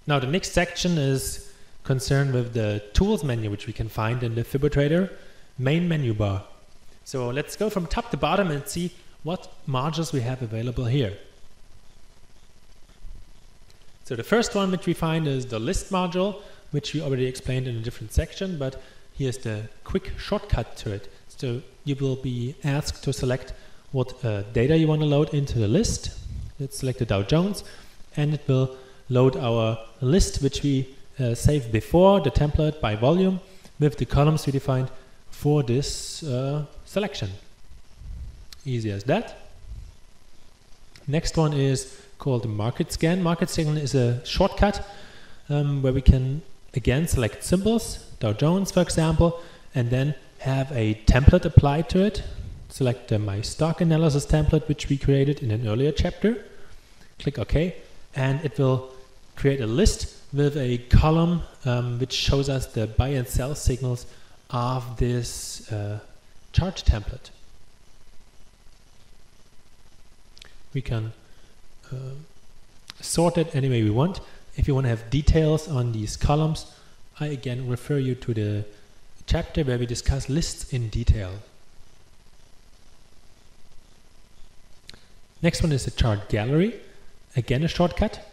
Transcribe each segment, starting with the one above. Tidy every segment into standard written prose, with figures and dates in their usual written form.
Now the next section is concerned with the tools menu, which we can find in the Fibotrader main menu bar. So let's go from top to bottom and see what modules we have available here. So the first one which we find is the list module, which we already explained in a different section, but here's the quick shortcut to it. So you will be asked to select what data you want to load into the list. Let's select the Dow Jones, and it will load our list which we saved before, the template by volume, with the columns we defined for this selection. Easy as that. Next one is called the market scan. Market scan is a shortcut where we can again select symbols, Dow Jones for example, and then have a template applied to it. Select my stock analysis template which we created in an earlier chapter. Click OK, and it will create a list with a column which shows us the buy and sell signals of this chart template. We can sort it any way we want. If you want to have details on these columns, I again refer you to the chapter where we discuss lists in detail. Next one is the chart gallery. Again a shortcut,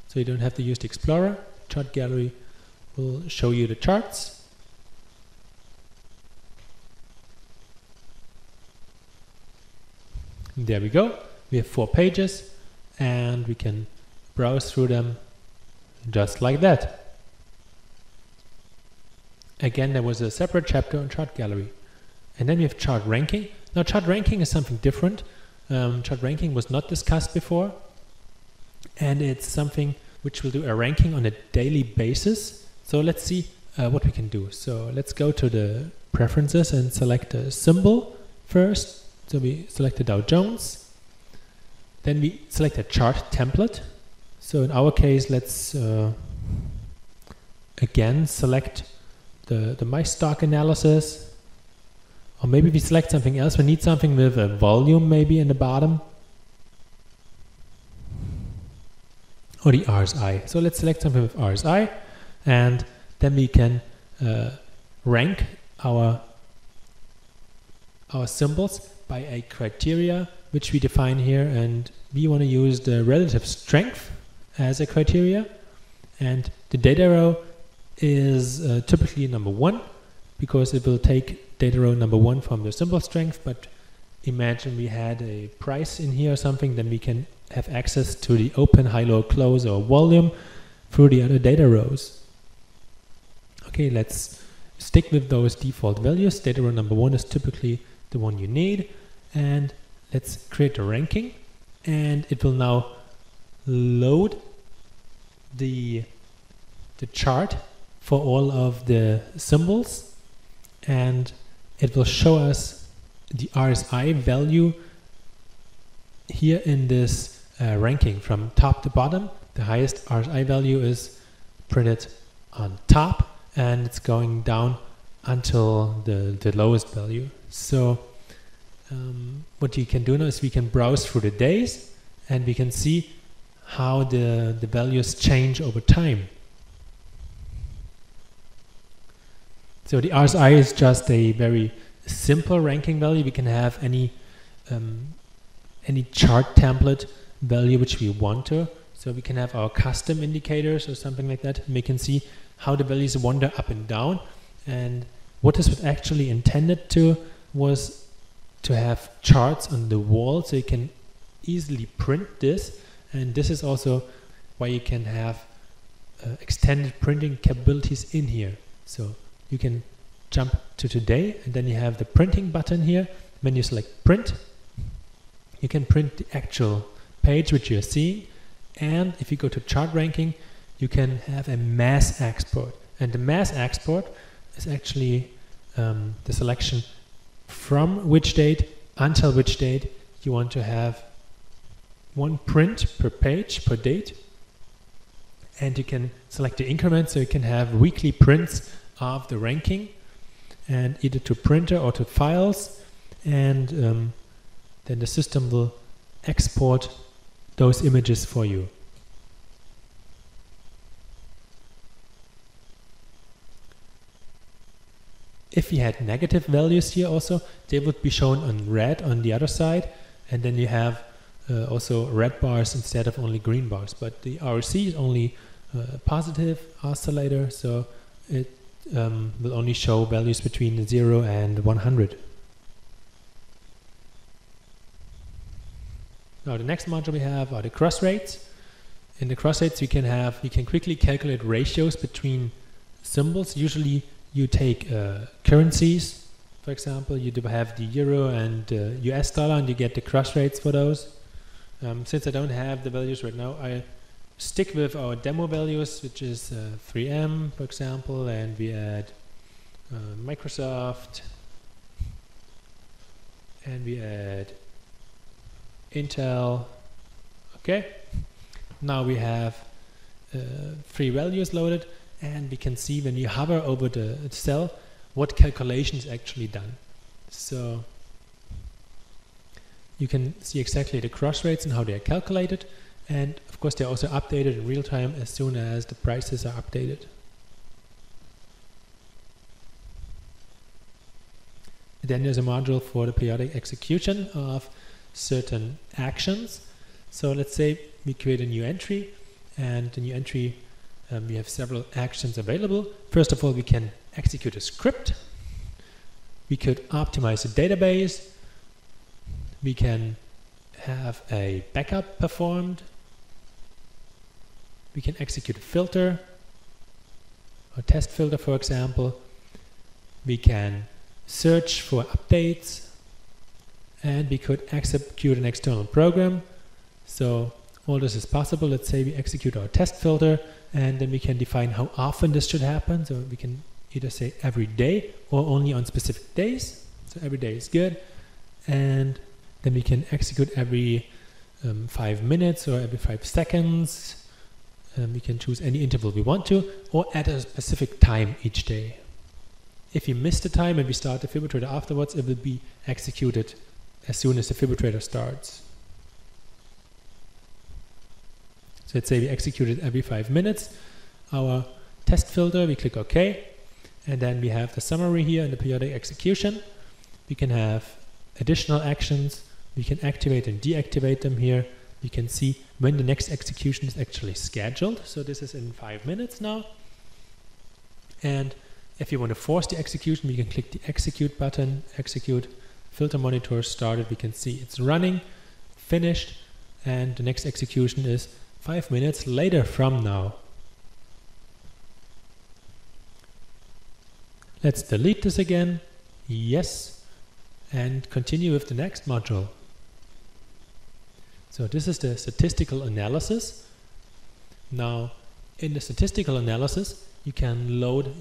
so you don't have to use the Explorer. Chart gallery will show you the charts. There we go. We have 4 pages and we can browse through them just like that. Again, there was a separate chapter on chart gallery. And then we have chart ranking. Now chart ranking is something different. Chart ranking was not discussed before, and it's something which will do a ranking on a daily basis. So let's see what we can do. So let's go to the preferences and select a symbol first. So we select the Dow Jones. Then we select a chart template. So in our case, let's again select the my stock analysis. Or maybe we select something else. We need something with a volume maybe in the bottom. Or the RSI. So let's select something with RSI, and then we can rank our symbols by a criteria which we define here, and we want to use the relative strength as a criteria, and the data row is typically number 1 because it will take data row number 1 from the symbol strength. But imagine we had a price in here or something, then we can have access to the open, high, low, close or volume through the other data rows. Okay, let's stick with those default values. Data row number 1 is typically the one you need, and let's create a ranking, and it will now load the chart for all of the symbols, and it will show us the RSI value here in this ranking from top to bottom. The highest RSI value is printed on top, and it's going down until the lowest value. So what you can do now is we can browse through the days, and we can see how the values change over time. So the RSI is just a very simple ranking value. We can have any chart template value which we want to. So we can have our custom indicators or something like that, and we can see how the values wander up and down. And what this was actually intended to was to have charts on the wall, so you can easily print this. And this is also why you can have extended printing capabilities in here. So you can jump to today, and then you have the printing button here. When you select print, you can print the actual page which you're seeing. And if you go to chart ranking, you can have a mass export. And the mass export is actually the selection from which date until which date you want to have one print per page per date. And you can select the increment, so you can have weekly prints of the ranking, and either to printer or to files, and then the system will export those images for you. If we had negative values here also, they would be shown on red on the other side, and then you have also red bars instead of only green bars. But the RC is only positive oscillator, so it will only show values between 0 and 100. Now the next module we have are the CrossRates. In the CrossRates you can quickly calculate ratios between symbols. Usually you take currencies, for example, you do have the euro and US dollar, and you get the CrossRates for those. Since I don't have the values right now, I stick with our demo values, which is 3M, for example, and we add Microsoft, and we add Intel. Okay, now we have 3 values loaded, and we can see when you hover over the cell what calculation is actually done. So you can see exactly the CrossRates and how they are calculated, and of course they're also updated in real time as soon as the prices are updated. Then there's a module for the periodic execution of certain actions. So let's say we create a new entry, and the new entry we have several actions available. First of all, we can execute a script. We could optimize a database. We can have a backup performed. We can execute a filter, a test filter, for example. We can search for updates, and we could execute an external program. So all this is possible. Let's say we execute our test filter, and then we can define how often this should happen. So we can either say every day or only on specific days. So every day is good. And then we can execute every 5 minutes or every 5 seconds. We can choose any interval we want to, or at a specific time each day. If you miss the time and we start the Fibotrader afterwards, it will be executed as soon as the Fibotrader starts. So let's say we execute it every 5 minutes. Our test filter, we click OK, and then we have the summary here in the periodic execution. We can have additional actions. We can activate and deactivate them here. We can see when the next execution is actually scheduled. So this is in 5 minutes now. And if you want to force the execution, we can click the execute button, execute, filter monitor started. We can see it's running, finished, and the next execution is 5 minutes later from now. Let's delete this again. Yes. And continue with the next module. So this is the statistical analysis. Now, in the statistical analysis, you can load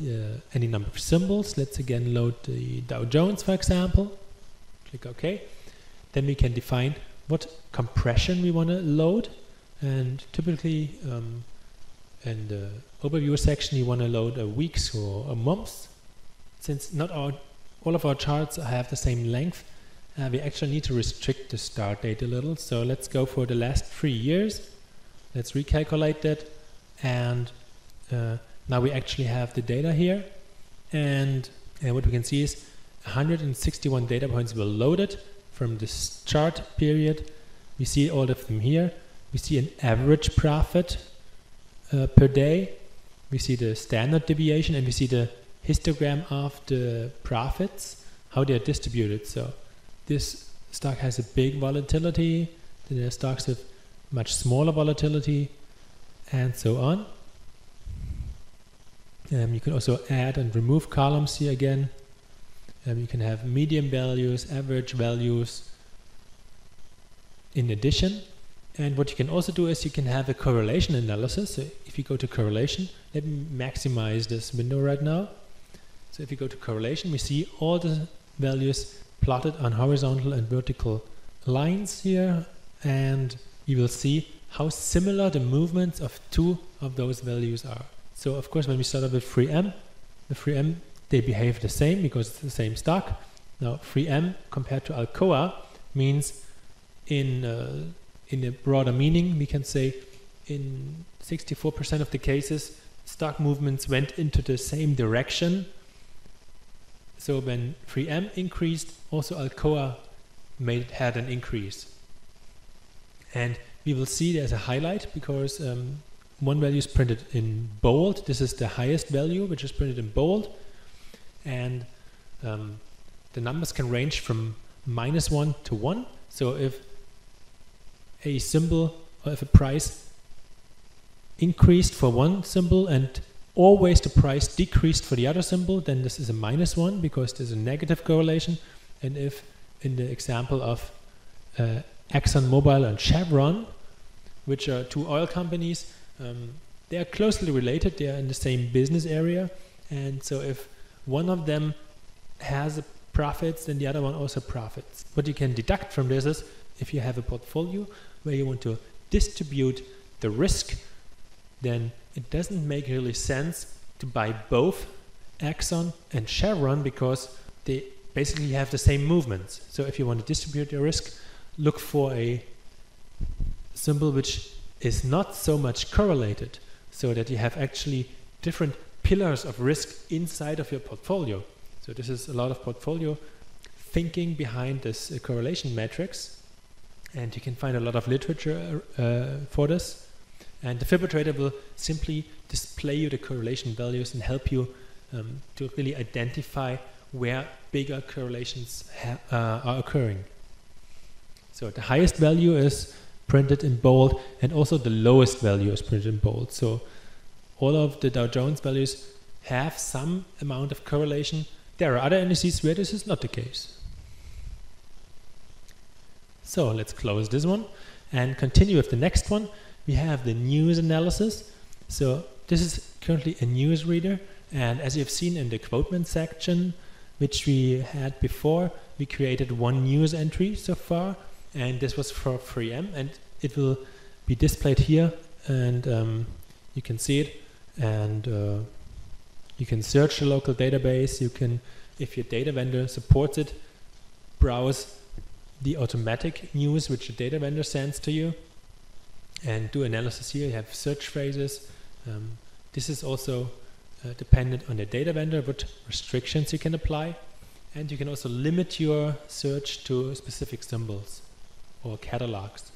any number of symbols. Let's again load the Dow Jones, for example. Click OK. Then we can define what compression we want to load. And typically, in the overview section, you want to load weeks or months. Since not all of our charts have the same length, we actually need to restrict the start date a little. So let's go for the last 3 years. Let's recalculate that. And now we actually have the data here. And what we can see is 161 data points were loaded from this chart period. We see all of them here. We see an average profit per day. We see the standard deviation, and we see the histogram of the profits, how they are distributed. So this stock has a big volatility, then there are stocks with much smaller volatility, and so on. You can also add and remove columns here again. You can have median values, average values in addition. And what you can also do is you can have a correlation analysis. So if you go to correlation, let me maximize this window right now. So if you go to correlation, we see all the values plotted on horizontal and vertical lines here, and you will see how similar the movements of 2 of those values are. So of course, when we start with 3M, the 3M, they behave the same because it's the same stock. Now 3M compared to Alcoa means in a broader meaning, we can say in 64% of the cases, stock movements went into the same direction. So when 3M increased, also Alcoa had an increase. And we will see there's a highlight because one value is printed in bold. This is the highest value, which is printed in bold. And the numbers can range from -1 to 1. So if a symbol or if a price increased for one symbol and always the price decreased for the other symbol, then this is a -1 because there's a negative correlation. And if in the example of ExxonMobil and Chevron, which are two oil companies, they are closely related, they are in the same business area, and so if one of them has profits, then the other one also profits. What you can deduct from this is, if you have a portfolio where you want to distribute the risk, then it doesn't make really sense to buy both Exxon and Chevron because they basically have the same movements. So if you want to distribute your risk, look for a symbol which is not so much correlated, so that you have actually different pillars of risk inside of your portfolio. So this is a lot of portfolio thinking behind this correlation matrix, and you can find a lot of literature for this. And the Fibotrader will simply display you the correlation values and help you to really identify where bigger correlations are occurring. So the highest value is printed in bold, and also the lowest value is printed in bold. So all of the Dow Jones values have some amount of correlation. There are other indices where this is not the case. So let's close this one and continue with the next one. We have the news analysis. So this is currently a news reader, and as you've seen in the quotement section, which we had before, we created one news entry so far, and this was for 3M, and it will be displayed here, and you can see it, and you can search the local database. You can, if your data vendor supports it, browse the automatic news which the data vendor sends to you and do analysis here. You have search phrases. This is also dependent on the data vendor, what restrictions you can apply, and you can also limit your search to specific symbols or catalogs.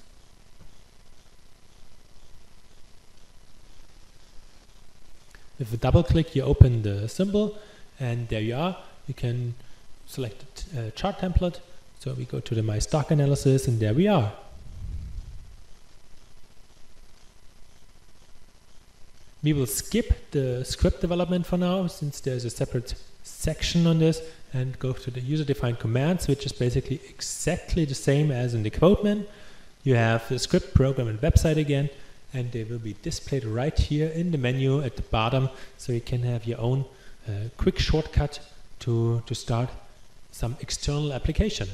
With a double click, you open the symbol, and there you are. You can select a chart template. So we go to the My Stock Analysis, and there we are. We will skip the script development for now, since there's a separate section on this, and go to the user-defined commands, which is basically exactly the same as in the quotement. You have the script, program, and website again, and they will be displayed right here in the menu at the bottom, so you can have your own quick shortcut to start some external application.